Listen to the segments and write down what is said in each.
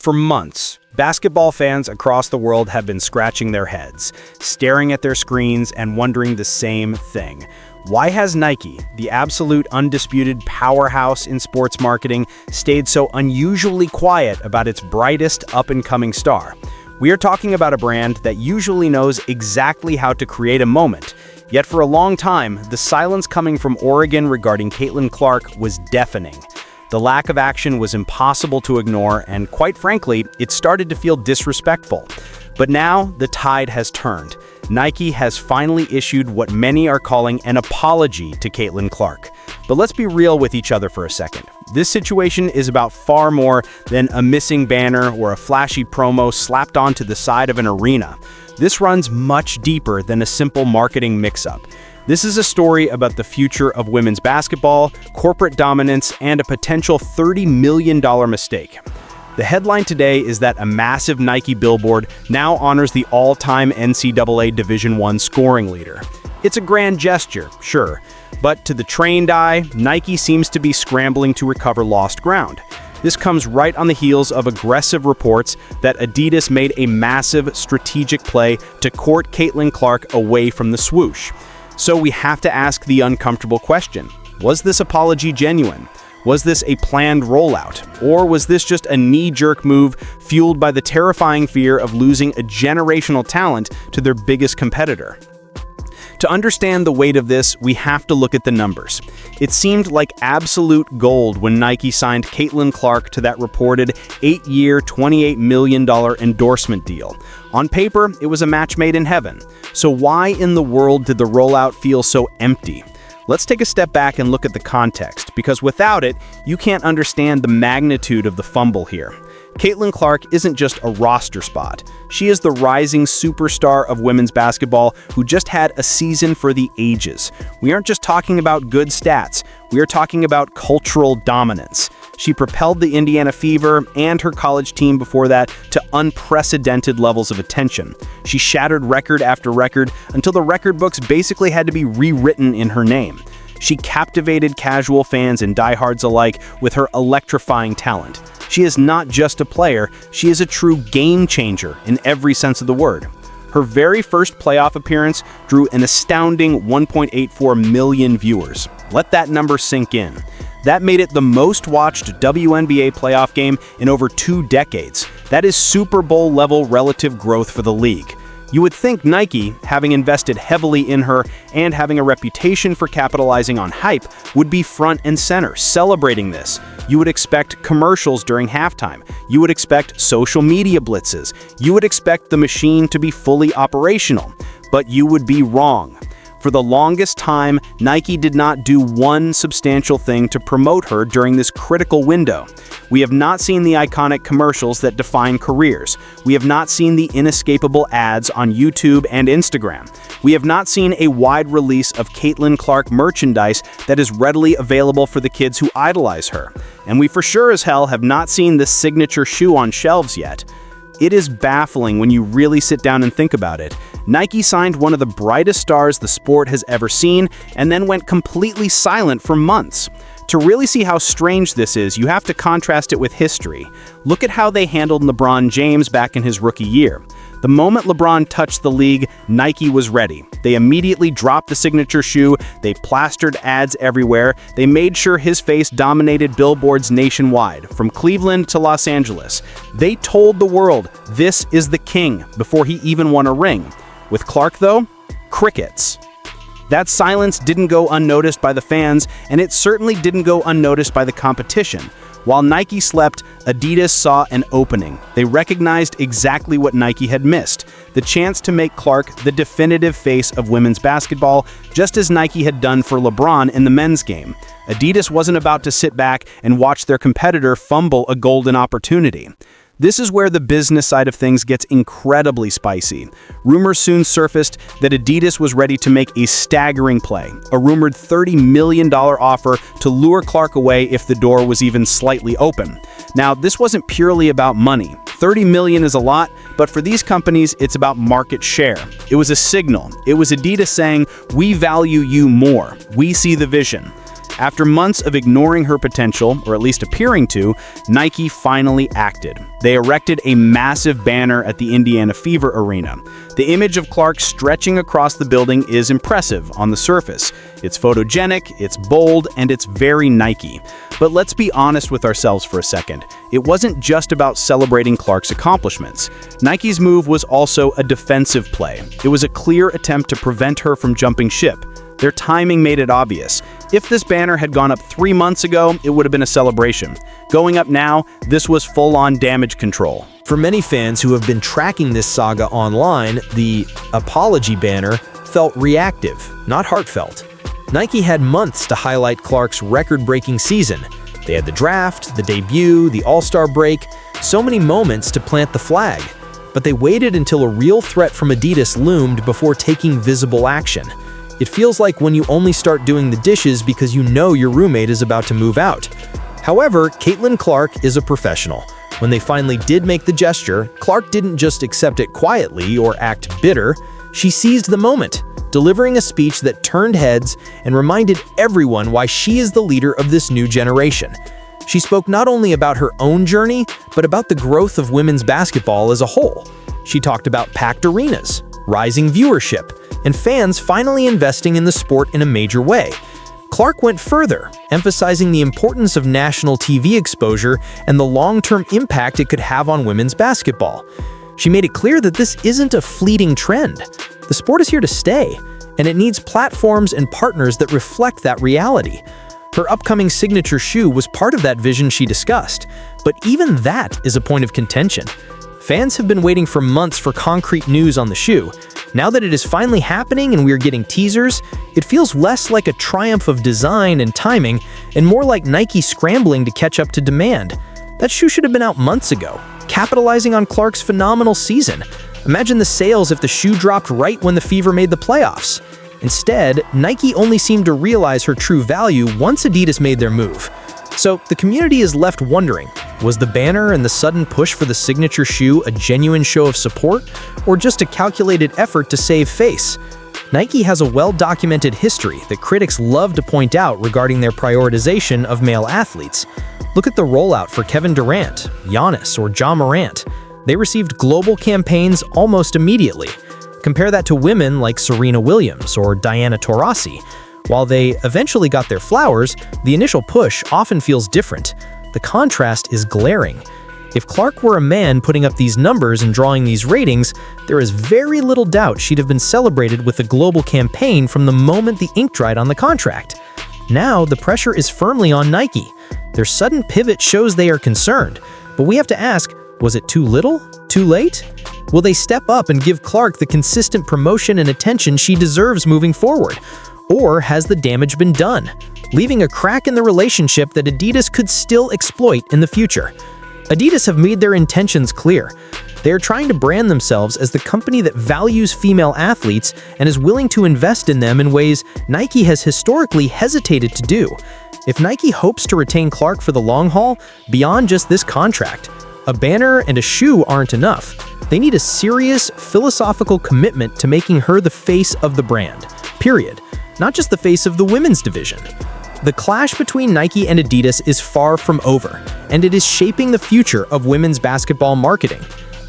For months, basketball fans across the world have been scratching their heads, staring at their screens and wondering the same thing. Why has Nike, the absolute undisputed powerhouse in sports marketing, stayed so unusually quiet about its brightest up-and-coming star? We are talking about a brand that usually knows exactly how to create a moment. Yet for a long time, the silence coming from Oregon regarding Caitlin Clark was deafening. The lack of action was impossible to ignore, and quite frankly, it started to feel disrespectful. But now, the tide has turned. Nike has finally issued what many are calling an apology to Caitlin Clark. But let's be real with each other for a second. This situation is about far more than a missing banner or a flashy promo slapped onto the side of an arena. This runs much deeper than a simple marketing mix-up. This is a story about the future of women's basketball, corporate dominance, and a potential $30 million mistake. The headline today is that a massive Nike billboard now honors the all-time NCAA Division I scoring leader. It's a grand gesture, sure, but to the trained eye, Nike seems to be scrambling to recover lost ground. This comes right on the heels of aggressive reports that Adidas made a massive strategic play to court Caitlin Clark away from the swoosh. So we have to ask the uncomfortable question. Was this apology genuine? Was this a planned rollout? Or was this just a knee-jerk move fueled by the terrifying fear of losing a generational talent to their biggest competitor? To understand the weight of this, we have to look at the numbers. It seemed like absolute gold when Nike signed Caitlin Clark to that reported 8-year, $28 million endorsement deal. On paper, it was a match made in heaven. So why in the world did the rollout feel so empty? Let's take a step back and look at the context, because without it, you can't understand the magnitude of the fumble here. Caitlin Clark isn't just a roster spot. She is the rising superstar of women's basketball who just had a season for the ages. We aren't just talking about good stats. We are talking about cultural dominance. She propelled the Indiana Fever and her college team before that to unprecedented levels of attention. She shattered record after record until the record books basically had to be rewritten in her name. She captivated casual fans and diehards alike with her electrifying talent. She is not just a player, she is a true game changer in every sense of the word. Her very first playoff appearance drew an astounding 1.84 million viewers. Let that number sink in. That made it the most watched WNBA playoff game in over 2 decades. That is Super Bowl level relative growth for the league. You would think Nike, having invested heavily in her and having a reputation for capitalizing on hype, would be front and center, celebrating this. You would expect commercials during halftime. You would expect social media blitzes. You would expect the machine to be fully operational. But you would be wrong. For the longest time, Nike did not do one substantial thing to promote her during this critical window. We have not seen the iconic commercials that define careers. We have not seen the inescapable ads on YouTube and Instagram. We have not seen a wide release of Caitlin Clark merchandise that is readily available for the kids who idolize her. And we for sure as hell have not seen the signature shoe on shelves yet. It is baffling when you really sit down and think about it. Nike signed one of the brightest stars the sport has ever seen and then went completely silent for months. To really see how strange this is, you have to contrast it with history. Look at how they handled LeBron James back in his rookie year. The moment LeBron touched the league, Nike was ready. They immediately dropped the signature shoe, they plastered ads everywhere, they made sure his face dominated billboards nationwide, from Cleveland to Los Angeles. They told the world, this is the king, before he even won a ring. With Clark, though, crickets. That silence didn't go unnoticed by the fans, and it certainly didn't go unnoticed by the competition. While Nike slept, Adidas saw an opening. They recognized exactly what Nike had missed, the chance to make Clark the definitive face of women's basketball, just as Nike had done for LeBron in the men's game. Adidas wasn't about to sit back and watch their competitor fumble a golden opportunity. This is where the business side of things gets incredibly spicy. Rumors soon surfaced that Adidas was ready to make a staggering play, a rumored $30 million offer to lure Clark away if the door was even slightly open. Now, this wasn't purely about money. $30 million is a lot, but for these companies, it's about market share. It was a signal. It was Adidas saying, we value you more. We see the vision. After months of ignoring her potential, or at least appearing to, Nike finally acted. They erected a massive banner at the Indiana Fever Arena. The image of Clark stretching across the building is impressive on the surface. It's photogenic, it's bold, and it's very Nike. But let's be honest with ourselves for a second. It wasn't just about celebrating Clark's accomplishments. Nike's move was also a defensive play. It was a clear attempt to prevent her from jumping ship. Their timing made it obvious. If this banner had gone up 3 months ago, it would have been a celebration. Going up now, this was full-on damage control. For many fans who have been tracking this saga online, the apology banner felt reactive, not heartfelt. Nike had months to highlight Clark's record-breaking season. They had the draft, the debut, the All-Star break, so many moments to plant the flag. But they waited until a real threat from Adidas loomed before taking visible action. It feels like when you only start doing the dishes because you know your roommate is about to move out. However, Caitlin Clark is a professional. When they finally did make the gesture, Clark didn't just accept it quietly or act bitter. She seized the moment, delivering a speech that turned heads and reminded everyone why she is the leader of this new generation. She spoke not only about her own journey, but about the growth of women's basketball as a whole. She talked about packed arenas, rising viewership, and fans finally investing in the sport in a major way. Clark went further, emphasizing the importance of national TV exposure and the long-term impact it could have on women's basketball. She made it clear that this isn't a fleeting trend. The sport is here to stay, and it needs platforms and partners that reflect that reality. Her upcoming signature shoe was part of that vision she discussed, but even that is a point of contention. Fans have been waiting for months for concrete news on the shoe. Now that it is finally happening and we are getting teasers, it feels less like a triumph of design and timing and more like Nike scrambling to catch up to demand. That shoe should have been out months ago, capitalizing on Clark's phenomenal season. Imagine the sales if the shoe dropped right when the Fever made the playoffs. Instead, Nike only seemed to realize her true value once Adidas made their move. So the community is left wondering, was the banner and the sudden push for the signature shoe a genuine show of support, or just a calculated effort to save face? Nike has a well-documented history that critics love to point out regarding their prioritization of male athletes. Look at the rollout for Kevin Durant, Giannis, or Ja Morant. They received global campaigns almost immediately. Compare that to women like Serena Williams or Diana Taurasi. While they eventually got their flowers, the initial push often feels different. The contrast is glaring. If Clark were a man putting up these numbers and drawing these ratings, there is very little doubt she'd have been celebrated with a global campaign from the moment the ink dried on the contract. Now, the pressure is firmly on Nike. Their sudden pivot shows they are concerned. But we have to ask, was it too little? Too late? Will they step up and give Clark the consistent promotion and attention she deserves moving forward? Or has the damage been done, leaving a crack in the relationship that Adidas could still exploit in the future? Adidas have made their intentions clear. They are trying to brand themselves as the company that values female athletes and is willing to invest in them in ways Nike has historically hesitated to do. If Nike hopes to retain Clark for the long haul, beyond just this contract, a banner and a shoe aren't enough. They need a serious, philosophical commitment to making her the face of the brand, period. Not just the face of the women's division. The clash between Nike and Adidas is far from over, and it is shaping the future of women's basketball marketing.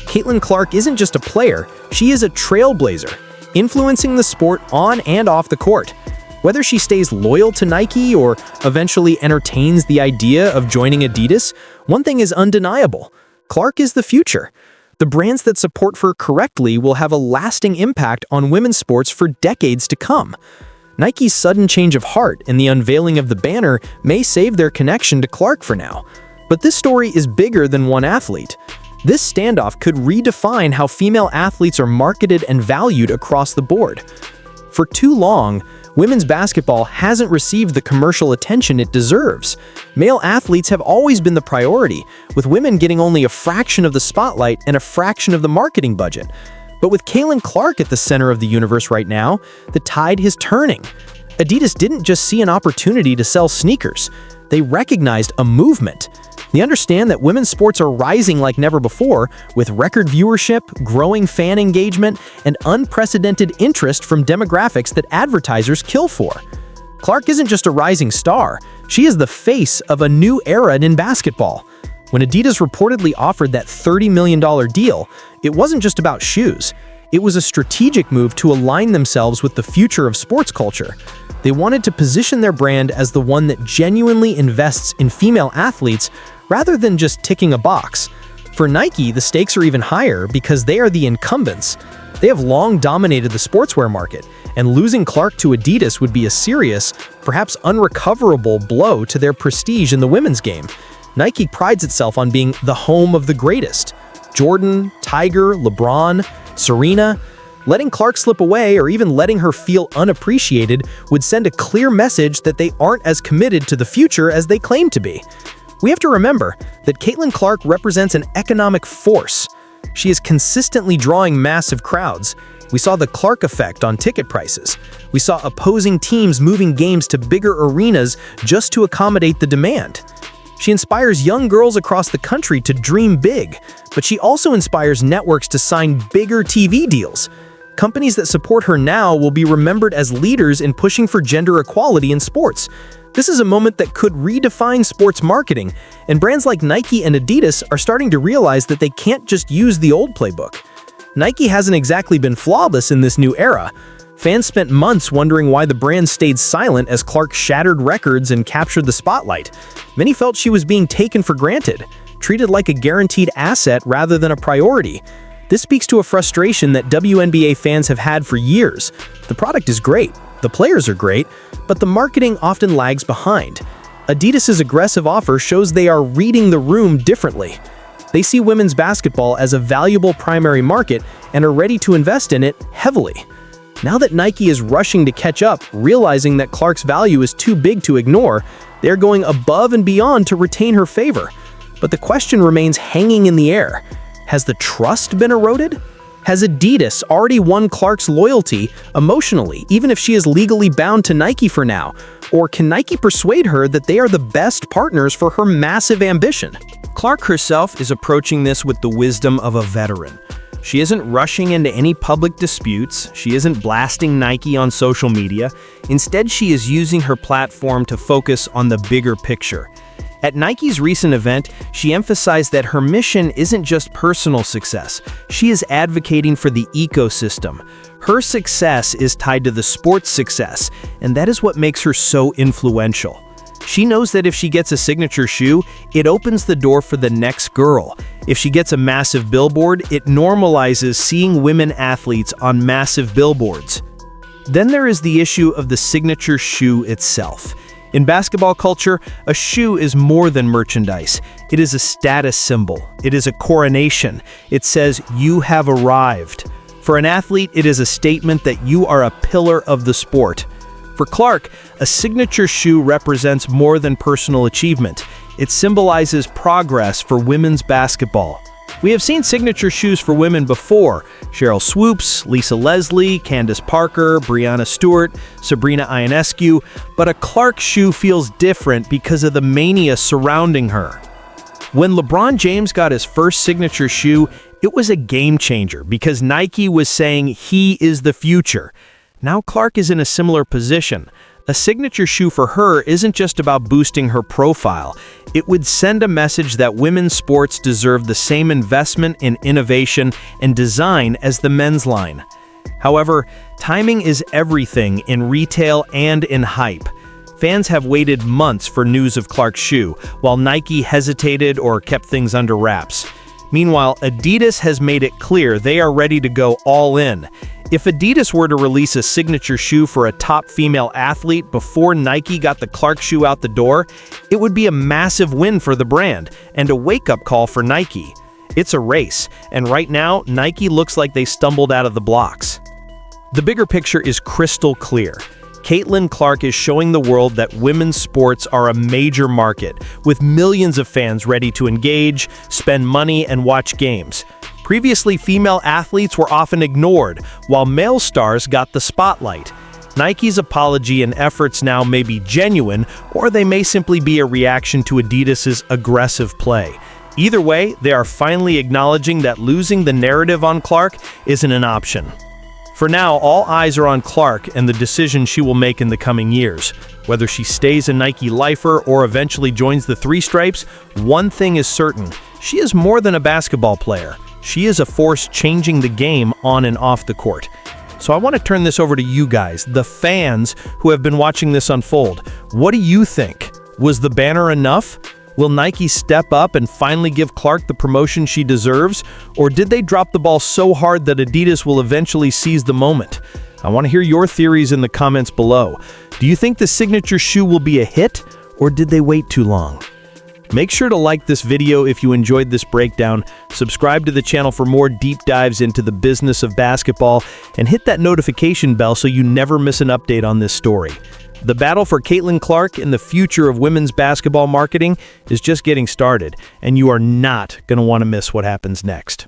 Caitlin Clark isn't just a player, she is a trailblazer, influencing the sport on and off the court. Whether she stays loyal to Nike or eventually entertains the idea of joining Adidas, one thing is undeniable. Clark is the future. The brands that support her correctly will have a lasting impact on women's sports for decades to come. Nike's sudden change of heart and the unveiling of the banner may save their connection to Clark for now. But this story is bigger than one athlete. This standoff could redefine how female athletes are marketed and valued across the board. For too long, women's basketball hasn't received the commercial attention it deserves. Male athletes have always been the priority, with women getting only a fraction of the spotlight and a fraction of the marketing budget. But with Caitlin Clark at the center of the universe right now, the tide is turning. Adidas didn't just see an opportunity to sell sneakers. They recognized a movement. They understand that women's sports are rising like never before, with record viewership, growing fan engagement, and unprecedented interest from demographics that advertisers kill for. Clark isn't just a rising star, she is the face of a new era in basketball. When Adidas reportedly offered that $30 million deal, it wasn't just about shoes. It was a strategic move to align themselves with the future of sports culture. They wanted to position their brand as the one that genuinely invests in female athletes rather than just ticking a box. For Nike, the stakes are even higher because they are the incumbents. They have long dominated the sportswear market, and losing Clark to Adidas would be a serious, perhaps unrecoverable blow to their prestige in the women's game. Nike prides itself on being the home of the greatest. Jordan, Tiger, LeBron, Serena. Letting Clark slip away or even letting her feel unappreciated would send a clear message that they aren't as committed to the future as they claim to be. We have to remember that Caitlin Clark represents an economic force. She is consistently drawing massive crowds. We saw the Clark effect on ticket prices. We saw opposing teams moving games to bigger arenas just to accommodate the demand. She inspires young girls across the country to dream big, but she also inspires networks to sign bigger TV deals. Companies that support her now will be remembered as leaders in pushing for gender equality in sports. This is a moment that could redefine sports marketing, and brands like Nike and Adidas are starting to realize that they can't just use the old playbook. Nike hasn't exactly been flawless in this new era. Fans spent months wondering why the brand stayed silent as Clark shattered records and captured the spotlight. Many felt she was being taken for granted, treated like a guaranteed asset rather than a priority. This speaks to a frustration that WNBA fans have had for years. The product is great, the players are great, but the marketing often lags behind. Adidas's aggressive offer shows they are reading the room differently. They see women's basketball as a valuable primary market and are ready to invest in it heavily. Now that Nike is rushing to catch up, realizing that Clark's value is too big to ignore, they're going above and beyond to retain her favor. But the question remains hanging in the air. Has the trust been eroded? Has Adidas already won Clark's loyalty emotionally, even if she is legally bound to Nike for now? Or can Nike persuade her that they are the best partners for her massive ambition? Clark herself is approaching this with the wisdom of a veteran. She isn't rushing into any public disputes. She isn't blasting Nike on social media. Instead, she is using her platform to focus on the bigger picture. At Nike's recent event, she emphasized that her mission isn't just personal success. She is advocating for the ecosystem. Her success is tied to the sport's success, and that is what makes her so influential. She knows that if she gets a signature shoe, it opens the door for the next girl. If she gets a massive billboard, it normalizes seeing women athletes on massive billboards. Then there is the issue of the signature shoe itself. In basketball culture, a shoe is more than merchandise. It is a status symbol. It is a coronation. It says, "You have arrived." For an athlete, it is a statement that you are a pillar of the sport. For Clark, a signature shoe represents more than personal achievement. It symbolizes progress for women's basketball. We have seen signature shoes for women before: Cheryl Swoops, Lisa Leslie, Candace Parker, Breanna Stewart, Sabrina Ionescu, but a Clark shoe feels different because of the mania surrounding her. When LeBron James got his first signature shoe, it was a game changer because Nike was saying he is the future. Now Clark is in a similar position. A signature shoe for her isn't just about boosting her profile. It would send a message that women's sports deserve the same investment in innovation and design as the men's line. However, timing is everything in retail and in hype. Fans have waited months for news of Clark's shoe, while Nike hesitated or kept things under wraps. Meanwhile, Adidas has made it clear they are ready to go all in. If Adidas were to release a signature shoe for a top female athlete before Nike got the Clark shoe out the door, it would be a massive win for the brand and a wake-up call for Nike. It's a race, and right now, Nike looks like they stumbled out of the blocks. The bigger picture is crystal clear. Caitlin Clark is showing the world that women's sports are a major market, with millions of fans ready to engage, spend money, and watch games. Previously, female athletes were often ignored, while male stars got the spotlight. Nike's apology and efforts now may be genuine, or they may simply be a reaction to Adidas's aggressive play. Either way, they are finally acknowledging that losing the narrative on Clark isn't an option. For now, all eyes are on Clark and the decision she will make in the coming years. Whether she stays a Nike lifer or eventually joins the Three Stripes, one thing is certain: she is more than a basketball player. She is a force changing the game on and off the court. So I want to turn this over to you guys, the fans who have been watching this unfold. What do you think? Was the banner enough? Will Nike step up and finally give Clark the promotion she deserves? Or did they drop the ball so hard that Adidas will eventually seize the moment? I want to hear your theories in the comments below. Do you think the signature shoe will be a hit, or did they wait too long? Make sure to like this video if you enjoyed this breakdown, subscribe to the channel for more deep dives into the business of basketball, and hit that notification bell so you never miss an update on this story. The battle for Caitlin Clark and the future of women's basketball marketing is just getting started, and you are not going to want to miss what happens next.